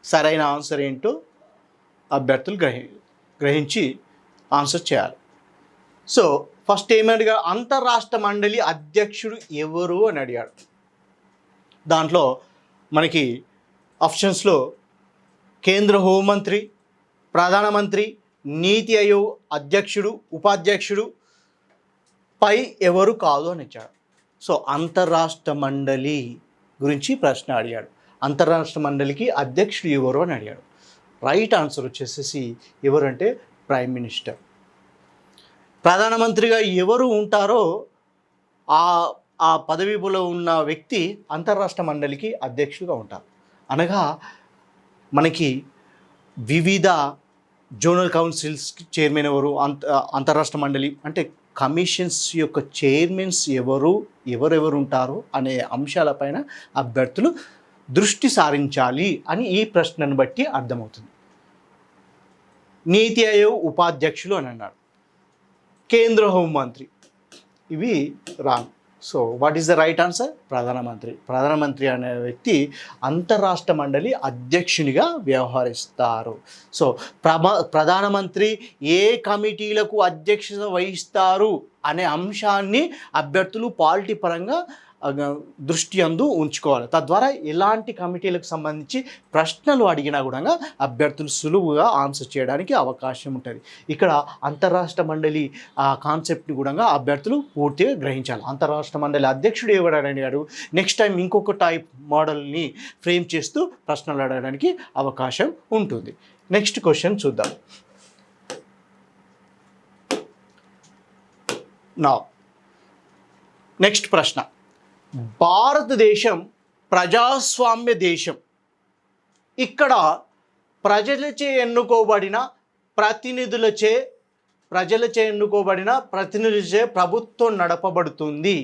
సరైన ఆన్సర్ ఏంటో అభ్యర్థులు గ్రహించి ఆన్సర్ చేయాలి. సో ఫస్ట్ ఏమడిగా, అంతర్రాష్ట్ర మండలి అధ్యక్షుడు ఎవరు అని అడిగాడు. దాంట్లో మనకి ఆప్షన్స్లో కేంద్ర హోంమంత్రి, ప్రధానమంత్రి, నీతి ఆయోగ్ అధ్యక్షుడు, ఉపాధ్యక్షుడు, పై ఎవరు కాదు అని ఇచ్చాడు. సో అంతర్రాష్ట్ర మండలి గురించి ప్రశ్న అడిగాడు. అంతర్రాష్ట్ర మండలికి అధ్యక్షుడు ఎవరు అని అడిగాడు. రైట్ ఆన్సర్ వచ్చేసేసి ఎవరంటే ప్రైమ్ మినిస్టర్. ప్రధానమంత్రిగా ఎవరు ఉంటారో ఆ పదవిలో ఉన్న వ్యక్తి అంతర్రాష్ట్ర మండలికి అధ్యక్షుడిగా ఉంటారు. అనగా మనకి వివిధ జోనల్ కౌన్సిల్స్ చైర్మన్ ఎవరు, అంతర్రాష్ట్ర మండలి అంటే కమిషన్స్ యొక్క చైర్మన్స్ ఎవరెవరు ఉంటారో అనే అంశాలపైన అభ్యర్థులు దృష్టి సారించాలి అని ఈ ప్రశ్నను బట్టి అర్థమవుతుంది. నీతి ఆయోగ్ ఉపాధ్యక్షులు అని అన్నారు. కేంద్ర హోంమంత్రి, ఇవి wrong. So what is the right answer? ప్రధానమంత్రి. ప్రధానమంత్రి అనే వ్యక్తి అంతర్రాష్ట్ర మండలి అధ్యక్షునిగా వ్యవహరిస్తారు. సో ప్రధానమంత్రి ఏ కమిటీలకు అధ్యక్షత వహిస్తారు అనే అంశాన్ని అభ్యర్థులు పాలిటీ పరంగా దృష్టి అందు ఉంచుకోవాలి. తద్వారా ఎలాంటి కమిటీలకు సంబంధించి ప్రశ్నలు అడిగినా కూడా అభ్యర్థులు సులువుగా ఆన్సర్ చేయడానికి అవకాశం ఉంటుంది. ఇక్కడ అంతర్రాష్ట్ర మండలి కాన్సెప్ట్ని కూడా అభ్యర్థులు పూర్తిగా గ్రహించాలి. అంతర్రాష్ట్ర మండలి అధ్యక్షుడు ఎవడని అడిగాడు. నెక్స్ట్ టైం ఇంకొక టైప్ మోడల్ని ఫ్రేమ్ చేస్తూ ప్రశ్నలు అడగడానికి అవకాశం ఉంటుంది. నెక్స్ట్ క్వశ్చన్ చూద్దాం. నా నెక్స్ట్ ప్రశ్న, భారతదేశం ప్రజాస్వామ్య దేశం. ఇక్కడ ప్రజలచే ఎన్నుకోబడిన ప్రతినిధులచే ప్రభుత్వం నడపబడుతుంది.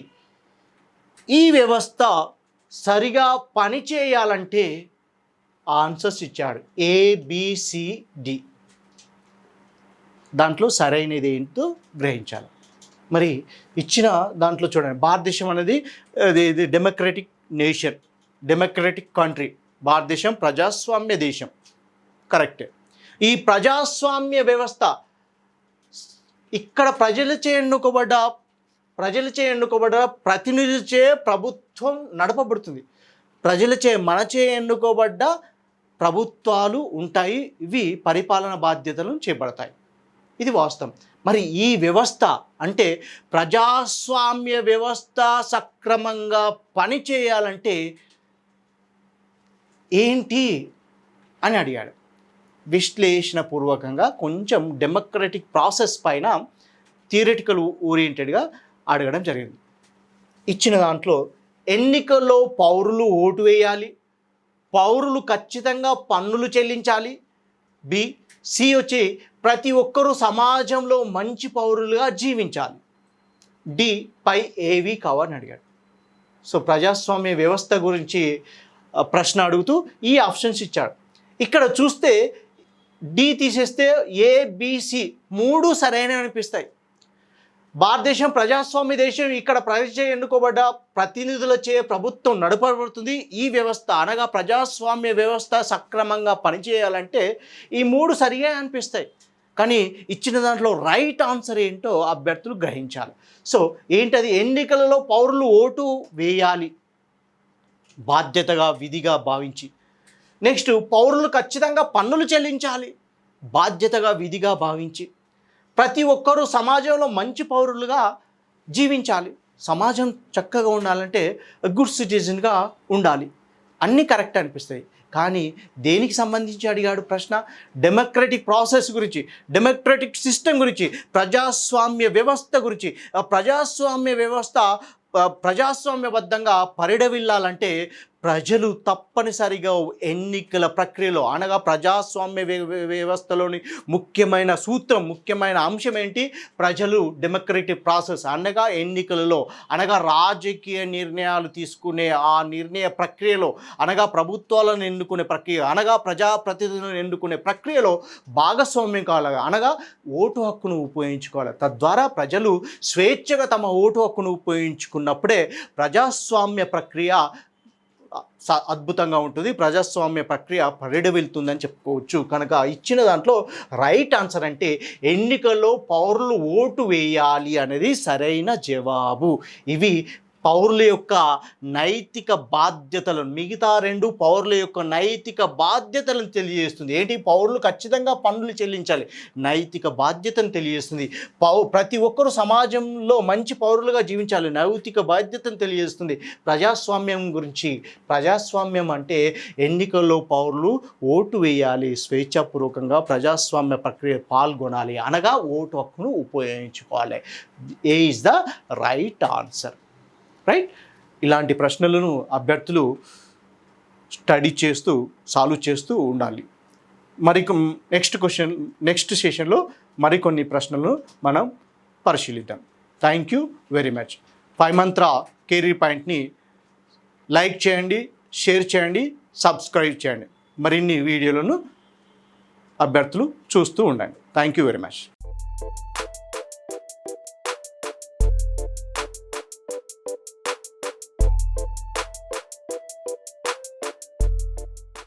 ఈ వ్యవస్థ సరిగా పనిచేయాలంటే ఆన్సర్స్ ఇచ్చాడు ABCD. దాంట్లో సరైనది ఏంటో గ్రహించాలి. మరి ఇచ్చిన దాంట్లో చూడండి, భారతదేశం అనేది ఇది డెమోక్రటిక్ నేషన్, డెమోక్రటిక్ కంట్రీ. భారతదేశం ప్రజాస్వామ్య దేశం, కరెక్టే. ఈ ప్రజాస్వామ్య వ్యవస్థ ఇక్కడ ప్రజలచే ఎన్నుకోబడ్డ ప్రతినిధులచే ప్రభుత్వం నడపబడుతుంది. మనచే ఎన్నుకోబడ్డ ప్రభుత్వాలు ఉంటాయి, ఇవి పరిపాలన బాధ్యతలను చేపడతాయి. ఇది వాస్తవం. మరి ఈ వ్యవస్థ అంటే ప్రజాస్వామ్య వ్యవస్థ సక్రమంగా పనిచేయాలంటే ఏంటి అని అడిగాడు. విశ్లేషణపూర్వకంగా కొంచెం డెమోక్రటిక్ ప్రాసెస్ పైన థియరిటికల్ ఓరియంటెడ్గా అడగడం జరిగింది. ఇచ్చిన దాంట్లో ఎన్నికల్లో పౌరులు ఓటు వేయాలి, పౌరులు ఖచ్చితంగా పన్నులు చెల్లించాలి. సి వచ్చి ప్రతి ఒక్కరూ సమాజంలో మంచి పౌరులుగా జీవించాలి. పై ఏవి కావాలని అడిగాడు. సో ప్రజాస్వామ్య వ్యవస్థ గురించి ప్రశ్న అడుగుతూ ఈ ఆప్షన్స్ ఇచ్చాడు. ఇక్కడ చూస్తే తీసేస్తే ABC 3 సరైనవి అనిపిస్తాయి. భారతదేశం ప్రజాస్వామ్య దేశం, ఇక్కడ ప్రజలచే ఎన్నుకోబడ్డ ప్రతినిధులచే ప్రభుత్వం నడపబడుతుంది. ఈ వ్యవస్థ అనగా ప్రజాస్వామ్య వ్యవస్థ సక్రమంగా పనిచేయాలంటే ఈ 3 సరిగా అనిపిస్తాయి. కానీ ఇచ్చిన దాంట్లో రైట్ ఆన్సర్ ఏంటో అభ్యర్థులు గ్రహించాలి. సో ఏంటది? ఎన్నికలలో పౌరులు ఓటు వేయాలి బాధ్యతగా, విధిగా భావించి. నెక్స్ట్, పౌరులు ఖచ్చితంగా పన్నులు చెల్లించాలి బాధ్యతగా, విధిగా భావించి. ప్రతి ఒక్కరూ సమాజంలో మంచి పౌరులుగా జీవించాలి. సమాజం చక్కగా ఉండాలంటే గుడ్ సిటిజన్గా ఉండాలి. అన్నీ కరెక్ట్ అనిపిస్తాయి. కానీ దేనికి సంబంధించి అడిగాడు ప్రశ్న? డెమోక్రటిక్ ప్రాసెస్ గురించి, డెమోక్రటిక్ సిస్టమ్ గురించి, ప్రజాస్వామ్య వ్యవస్థ గురించి. ప్రజాస్వామ్యబద్ధంగా పరిడవిల్లాలంటే ప్రజలు తప్పనిసరిగా ఎన్నికల ప్రక్రియలో అనగా ప్రజాస్వామ్య వ్యవస్థలోని ముఖ్యమైన సూత్రం, ముఖ్యమైన అంశం ఏంటి? ప్రజలు డెమోక్రటిక్ ప్రాసెస్ అనగా ఎన్నికలలో అనగా రాజకీయ నిర్ణయాలు తీసుకునే ఆ నిర్ణయ ప్రక్రియలో అనగా ప్రభుత్వాలను ఎన్నుకునే ప్రక్రియ అనగా ప్రజాప్రతినిధులను ఎన్నుకునే ప్రక్రియలో భాగస్వామ్యం కావాలి, అనగా ఓటు హక్కును ఉపయోగించుకోవాలి. తద్వారా ప్రజలు స్వేచ్ఛగా తమ ఓటు హక్కును ఉపయోగించుకున్నప్పుడే ప్రజాస్వామ్య ప్రక్రియ అద్భుతంగా ఉంటుంది, ప్రజాస్వామ్య ప్రక్రియ పరిడవిల్తుందని చెప్పుకోవచ్చు. కనుక ఇచ్చిన దాంట్లో రైట్ ఆన్సర్ అంటే ఎన్నికల్లో పౌరులు ఓటు వేయాలి అనేది సరైన జవాబు. ఇవి పౌరుల యొక్క నైతిక బాధ్యతలను, మిగతా 2 పౌరుల యొక్క నైతిక బాధ్యతలను తెలియజేస్తుంది. ఏంటి? పౌరులు ఖచ్చితంగా పన్నులు చెల్లించాలి, నైతిక బాధ్యతను తెలియజేస్తుంది. ప్రతి ఒక్కరూ సమాజంలో మంచి పౌరులుగా జీవించాలి, నైతిక బాధ్యతను తెలియజేస్తుంది. ప్రజాస్వామ్యం గురించి, ప్రజాస్వామ్యం అంటే ఎన్నికల్లో పౌరులు ఓటు వేయాలి, స్వేచ్ఛాపూర్వకంగా ప్రజాస్వామ్య ప్రక్రియ పాల్గొనాలి, అనగా ఓటు హక్కును ఉపయోగించుకోవాలి. A is the right answer. Right. ఇలాంటి ప్రశ్నలను అభ్యర్థులు స్టడీ చేస్తూ సాల్వ్ చేస్తూ ఉండాలి. నెక్స్ట్ సెషన్లో మరికొన్ని ప్రశ్నలను మనం పరిశీలిద్దాం. Thank you very much. 5 Mantra career పాయింట్ని లైక్ చేయండి, షేర్ చేయండి, సబ్స్క్రైబ్ చేయండి. మరిన్ని వీడియోలను అభ్యర్థులు చూస్తూ ఉండండి. Thank you very much.